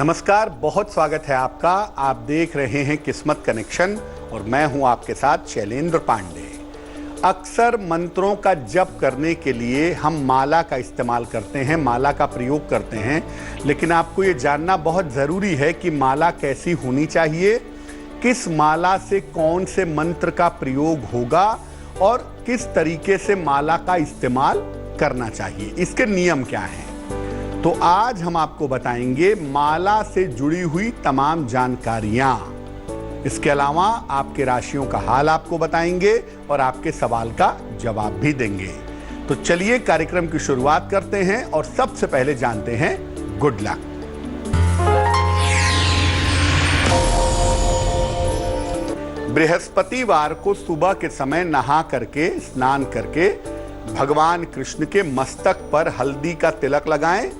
नमस्कार, बहुत स्वागत है आपका। आप देख रहे हैं किस्मत कनेक्शन और मैं हूं आपके साथ शैलेंद्र पांडे। अक्सर मंत्रों का जप करने के लिए हम माला का इस्तेमाल करते हैं, माला का प्रयोग करते हैं, लेकिन आपको ये जानना बहुत ज़रूरी है कि माला कैसी होनी चाहिए, किस माला से कौन से मंत्र का प्रयोग होगा और किस तरीके से माला का इस्तेमाल करना चाहिए, इसके नियम क्या हैं। तो आज हम आपको बताएंगे माला से जुड़ी हुई तमाम जानकारियां। इसके अलावा आपके राशियों का हाल आपको बताएंगे और आपके सवाल का जवाब भी देंगे। तो चलिए कार्यक्रम की शुरुआत करते हैं और सबसे पहले जानते हैं गुड लक। बृहस्पतिवार को सुबह के समय नहा करके, स्नान करके भगवान कृष्ण के मस्तक पर हल्दी का तिलक लगाएं।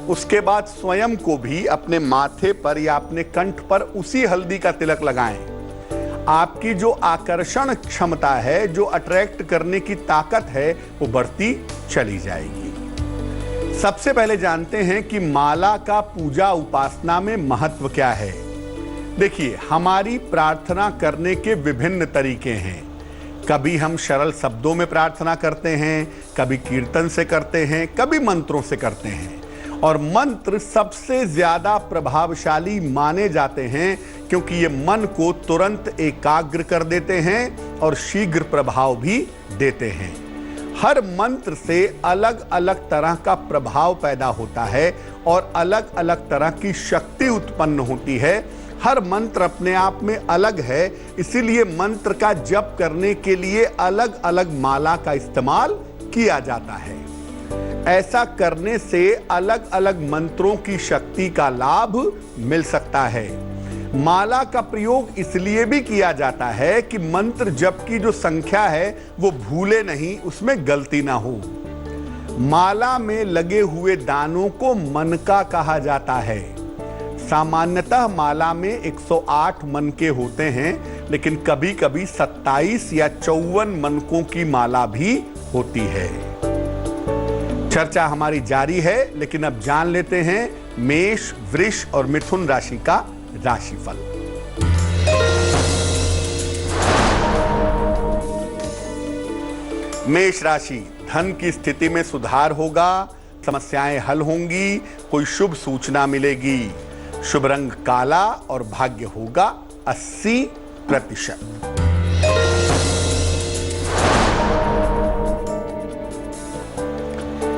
उसके बाद स्वयं को भी अपने माथे पर या अपने कंठ पर उसी हल्दी का तिलक लगाएं। आपकी जो आकर्षण क्षमता है, जो अट्रैक्ट करने की ताकत है, वो बढ़ती चली जाएगी। सबसे पहले जानते हैं कि माला का पूजा उपासना में महत्व क्या है। देखिए, हमारी प्रार्थना करने के विभिन्न तरीके हैं। कभी हम सरल शब्दों में प्रार्थना करते हैं, कभी कीर्तन से करते हैं, कभी मंत्रों से करते हैं। और मंत्र सबसे ज्यादा प्रभावशाली माने जाते हैं क्योंकि ये मन को तुरंत एकाग्र कर देते हैं और शीघ्र प्रभाव भी देते हैं। हर मंत्र से अलग अलग तरह का प्रभाव पैदा होता है और अलग अलग तरह की शक्ति उत्पन्न होती है। हर मंत्र अपने आप में अलग है, इसीलिए मंत्र का जप करने के लिए अलग अलग माला का इस्तेमाल किया जाता है। ऐसा करने से अलग अलग मंत्रों की शक्ति का लाभ मिल सकता है। माला का प्रयोग इसलिए भी किया जाता है कि मंत्र जप की जो संख्या है वो भूले नहीं, उसमें गलती ना हो। माला में लगे हुए दानों को मनका कहा जाता है। सामान्यतः माला में 108 मनके होते हैं, लेकिन कभी कभी 27 या 54 मनकों की माला भी होती है। चर्चा हमारी जारी है, लेकिन अब जान लेते हैं मेष, वृष और मिथुन राशि का राशिफल। मेष राशि, धन की स्थिति में सुधार होगा, समस्याएं हल होंगी, कोई शुभ सूचना मिलेगी। शुभ रंग काला और भाग्य होगा 80%।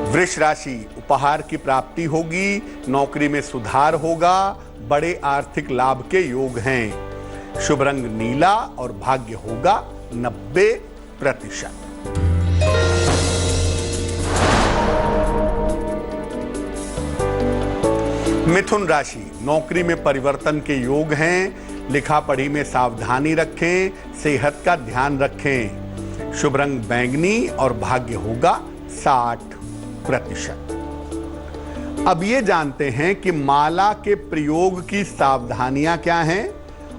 वृष राशि, उपहार की प्राप्ति होगी, नौकरी में सुधार होगा, बड़े आर्थिक लाभ के योग हैं। शुभ रंग नीला और भाग्य होगा 90%। मिथुन राशि, नौकरी में परिवर्तन के योग हैं, लिखा पढ़ी में सावधानी रखें, सेहत का ध्यान रखें। शुभ रंग बैंगनी और भाग्य होगा 60%। अब ये जानते हैं कि माला के प्रयोग की सावधानियां क्या हैं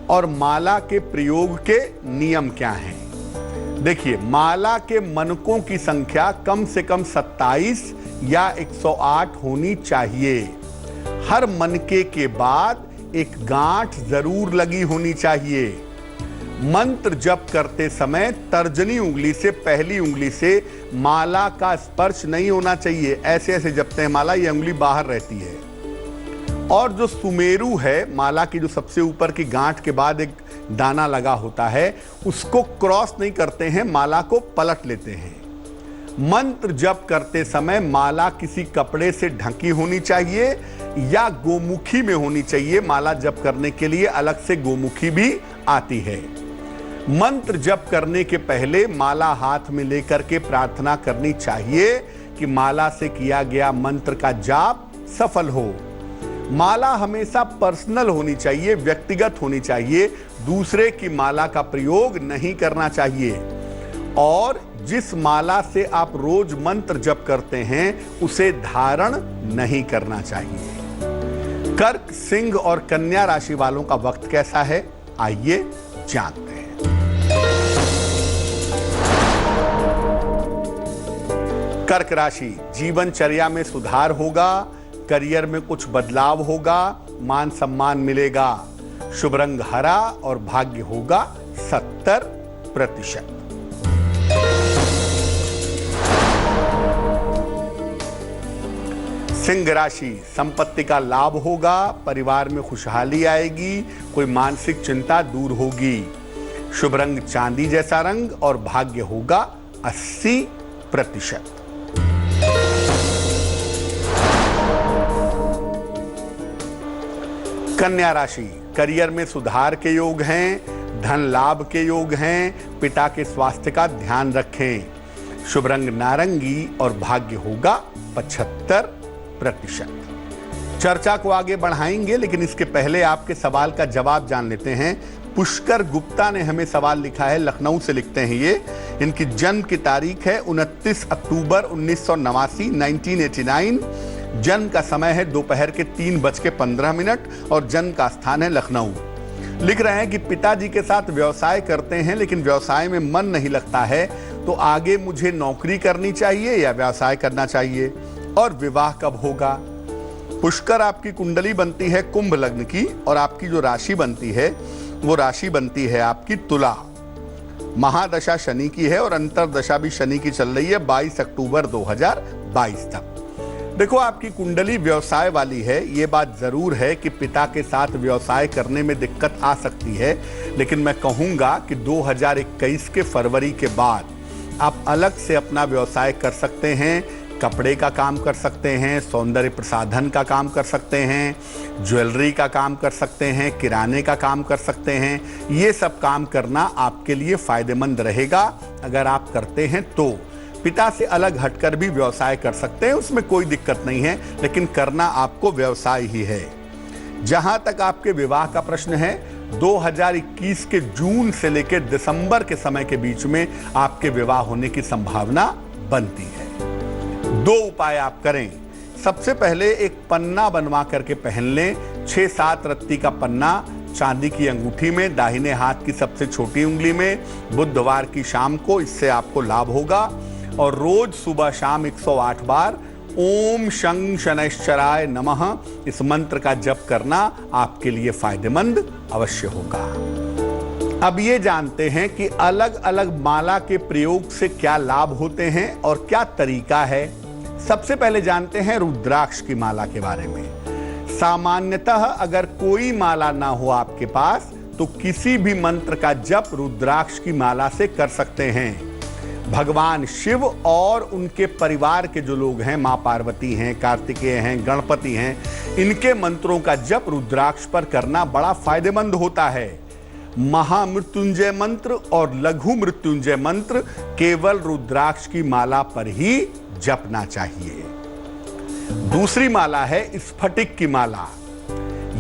और माला के प्रयोग के नियम क्या हैं। देखिए, माला के मनकों की संख्या कम से कम 27 या 108 होनी चाहिए। हर मनके के बाद एक गांठ जरूर लगी होनी चाहिए। मंत्र जप करते समय तर्जनी उंगली से पहली उंगली से माला का स्पर्श नहीं होना चाहिए। ऐसे ऐसे जपते हैं माला, ये उंगली बाहर रहती है। और जो सुमेरु है, माला की जो सबसे ऊपर की गांठ के बाद एक दाना लगा होता है, उसको क्रॉस नहीं करते हैं, माला को पलट लेते हैं। मंत्र जप करते समय माला किसी कपड़े से ढकी होनी चाहिए या गोमुखी में होनी चाहिए। माला जप करने के लिए अलग से गोमुखी भी आती है। मंत्र जप करने के पहले माला हाथ में लेकर के प्रार्थना करनी चाहिए कि माला से किया गया मंत्र का जाप सफल हो। माला हमेशा पर्सनल होनी चाहिए, व्यक्तिगत होनी चाहिए, दूसरे की माला का प्रयोग नहीं करना चाहिए। और जिस माला से आप रोज मंत्र जप करते हैं उसे धारण नहीं करना चाहिए। कर्क, सिंह और कन्या राशि वालों का वक्त कैसा है, आइए जानते हैं। कर्क राशि, जीवनचर्या में सुधार होगा, करियर में कुछ बदलाव होगा, मान सम्मान मिलेगा। शुभ रंग हरा और भाग्य होगा 70%। सिंह राशि, संपत्ति का लाभ होगा, परिवार में खुशहाली आएगी, कोई मानसिक चिंता दूर होगी। शुभ रंग चांदी जैसा रंग और भाग्य होगा 80%। कन्या राशि, करियर में सुधार के योग हैं, धन लाभ के योग हैं, पिता के स्वास्थ्य का ध्यान रखें। शुभ रंग नारंगी और भाग्य होगा 75%। चर्चा को आगे बढ़ाएंगे, लेकिन इसके पहले आपके सवाल का जवाब जान लेते हैं। पुष्कर गुप्ता ने हमें सवाल लिखा है, लखनऊ से लिखते हैं ये। इनकी जन्म की तारीख है 29 अक्टूबर 1989, 1989। जन्म का समय है दोपहर के 3:15 और जन्म का स्थान है लखनऊ। लिख रहे हैं कि पिताजी के साथ व्यवसाय करते हैं, लेकिन व्यवसाय में मन नहीं लगता है, तो आगे मुझे नौकरी करनी चाहिए या व्यवसाय करना चाहिए, और विवाह कब होगा। पुष्कर, आपकी कुंडली बनती है कुंभ लग्न की, और आपकी जो राशि बनती है वो राशि बनती है आपकी तुला। महादशा शनि की है और अंतरदशा भी शनि की चल रही है 22 अक्टूबर 2022 तक। देखो, आपकी कुंडली व्यवसाय वाली है। ये बात जरूर है कि पिता के साथ व्यवसाय करने में दिक्कत आ सकती है, लेकिन मैं कहूंगा कि 2021 के फरवरी के बाद आप अलग से अपना व्यवसाय कर सकते हैं। कपड़े का काम कर सकते हैं, सौंदर्य प्रसाधन का काम कर सकते हैं, ज्वेलरी का काम कर सकते हैं, किराने का काम कर सकते हैं। ये सब काम करना आपके लिए फायदेमंद रहेगा अगर आप करते हैं तो। पिता से अलग हटकर भी व्यवसाय कर सकते हैं, उसमें कोई दिक्कत नहीं है, लेकिन करना आपको व्यवसाय ही है। जहां तक आपके विवाह का प्रश्न है, 2021 के जून से लेकर दिसंबर के समय के बीच में आपके विवाह होने की संभावना बनती है। 2 उपाय आप करें। सबसे पहले एक पन्ना बनवा करके पहन लें, 6-7 रत्ती का पन्ना, चांदी की अंगूठी में, दाहिने हाथ की सबसे छोटी उंगली में, बुधवार की शाम को। इससे आपको लाभ होगा। और रोज सुबह शाम 108 बार ओम शं शनैश्चराय नमः इस मंत्र का जप करना आपके लिए फायदेमंद अवश्य होगा। अब ये जानते हैं कि अलग अलग माला के प्रयोग से क्या लाभ होते हैं और क्या तरीका है। सबसे पहले जानते हैं रुद्राक्ष की माला के बारे में। सामान्यतः अगर कोई माला ना हो आपके पास, तो किसी भी मंत्र का जप रुद्राक्ष की माला से कर सकते हैं। भगवान शिव और उनके परिवार के जो लोग हैं, मां पार्वती हैं, कार्तिकेय हैं, गणपति हैं, इनके मंत्रों का जप रुद्राक्ष पर करना बड़ा फायदेमंद होता है। महामृत्युंजय मंत्र और लघु मृत्युंजय मंत्र केवल रुद्राक्ष की माला पर ही जपना चाहिए। दूसरी माला है स्फटिक की माला।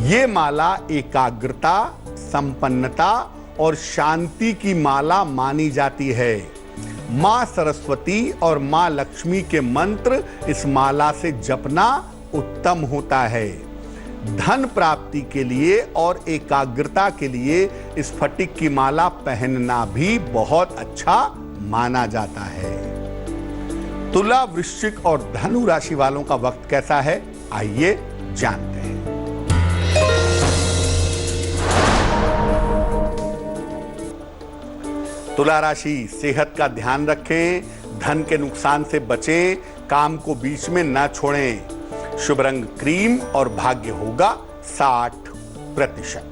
ये माला एकाग्रता, संपन्नता और शांति की माला मानी जाती है। मां सरस्वती और मां लक्ष्मी के मंत्र इस माला से जपना उत्तम होता है। धन प्राप्ति के लिए और एकाग्रता के लिए स्फटिक की माला पहनना भी बहुत अच्छा माना जाता है। तुला, वृश्चिक और धनु राशि वालों का वक्त कैसा है, आइए जानते हैं। तुला राशि, सेहत का ध्यान रखें, धन के नुकसान से बचें, काम को बीच में ना छोड़ें। शुभ रंग क्रीम और भाग्य होगा 60%।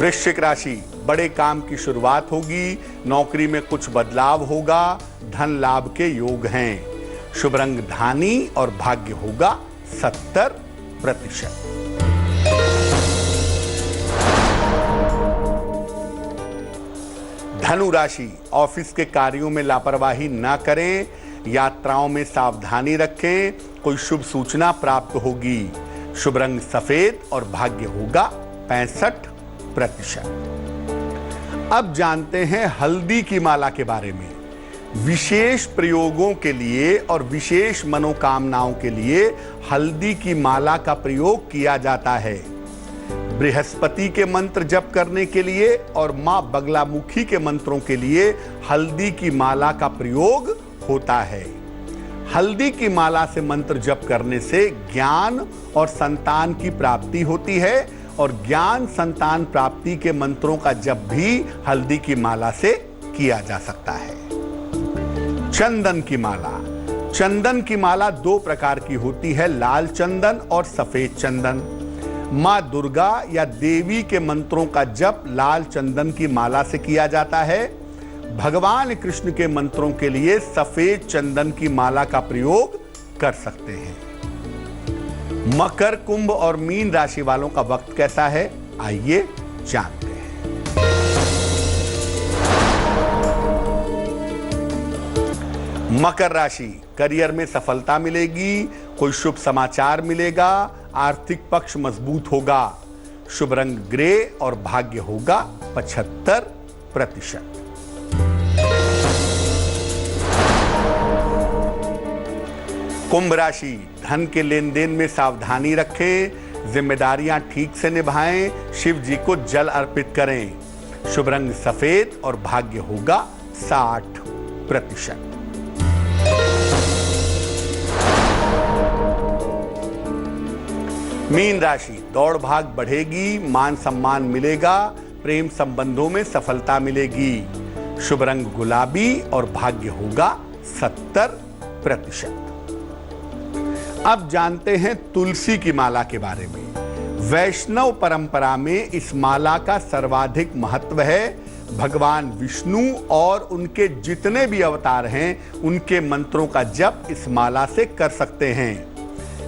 वृश्चिक राशि, बड़े काम की शुरुआत होगी, नौकरी में कुछ बदलाव होगा, धन लाभ के योग हैं। शुभ रंग धानी और भाग्य होगा 70%। धनु राशि, ऑफिस के कार्यों में लापरवाही ना करें, यात्राओं में सावधानी रखें, कोई शुभ सूचना प्राप्त होगी। शुभ रंग सफेद और भाग्य होगा 65%। अब जानते हैं हल्दी की माला के बारे में। विशेष प्रयोगों के लिए और विशेष मनोकामनाओं के लिए हल्दी की माला का प्रयोग किया जाता है। बृहस्पति के मंत्र जप करने के लिए और मां बगलामुखी के मंत्रों के लिए हल्दी की माला का प्रयोग होता है। हल्दी की माला से मंत्र जप करने से ज्ञान और संतान की प्राप्ति होती है और ज्ञान संतान प्राप्ति के मंत्रों का जप भी हल्दी की माला से किया जा सकता है। चंदन की माला। चंदन की माला दो प्रकार की होती है, लाल चंदन और सफेद चंदन। मां दुर्गा या देवी के मंत्रों का जप लाल चंदन की माला से किया जाता है। भगवान कृष्ण के मंत्रों के लिए सफेद चंदन की माला का प्रयोग कर सकते हैं। मकर, कुंभ और मीन राशि वालों का वक्त कैसा है, आइए जानते हैं। मकर राशि, करियर में सफलता मिलेगी, कोई शुभ समाचार मिलेगा, आर्थिक पक्ष मजबूत होगा। शुभ रंग ग्रे और भाग्य होगा 75%। कुंभ राशि, धन के लेन देन में सावधानी रखें, जिम्मेदारियां ठीक से निभाएं, शिव जी को जल अर्पित करें। शुभ रंग सफेद और भाग्य होगा 60%। मीन राशि, दौड़ भाग बढ़ेगी, मान सम्मान मिलेगा, प्रेम संबंधों में सफलता मिलेगी। शुभ रंग गुलाबी और भाग्य होगा 70%। अब जानते हैं तुलसी की माला के बारे में। वैष्णव परंपरा में इस माला का सर्वाधिक महत्व है। भगवान विष्णु और उनके जितने भी अवतार हैं उनके मंत्रों का जप इस माला से कर सकते हैं।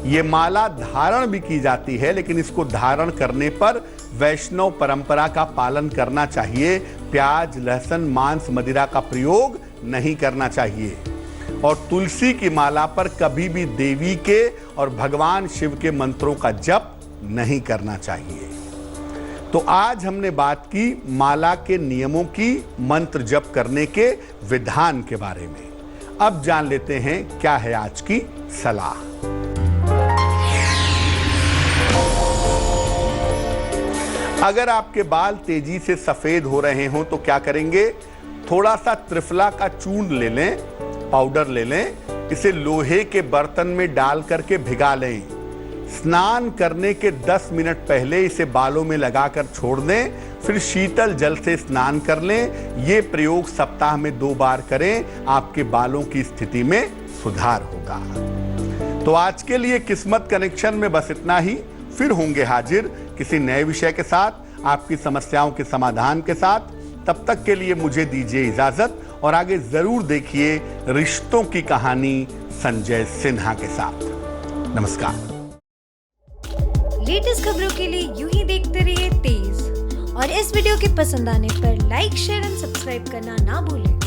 ये माला धारण भी की जाती है, लेकिन इसको धारण करने पर वैष्णव परंपरा का पालन करना चाहिए। प्याज, लहसुन, मांस, मदिरा का प्रयोग नहीं करना चाहिए और तुलसी की माला पर कभी भी देवी के और भगवान शिव के मंत्रों का जप नहीं करना चाहिए। तो आज हमने बात की माला के नियमों की, मंत्र जप करने के विधान के बारे में। अब जान लेते हैं क्या है आज की सलाह। अगर आपके बाल तेजी से सफेद हो रहे हों तो क्या करेंगे, थोड़ा सा त्रिफला का चूर्ण ले लें, पाउडर ले लें, इसे लोहे के बर्तन में डाल करके भिगा लें। स्नान करने के 10 मिनट पहले इसे बालों में लगाकर छोड़ दें, फिर शीतल जल से स्नान कर लें। ये प्रयोग सप्ताह में 2 बार करें, आपके बालों की स्थिति में सुधार होगा। तो आज के लिए किस्मत कनेक्शन में बस इतना ही। फिर होंगे हाजिर किसी नए विषय के साथ, आपकी समस्याओं के समाधान के साथ। तब तक के लिए मुझे दीजिए इजाजत और आगे जरूर देखिए रिश्तों की कहानी संजय सिन्हा के साथ। नमस्कार। लेटेस्ट खबरों के लिए यूं ही देखते रहिए तेज, और इस वीडियो के पसंद आने पर लाइक, शेयर एंड सब्सक्राइब करना ना भूलें।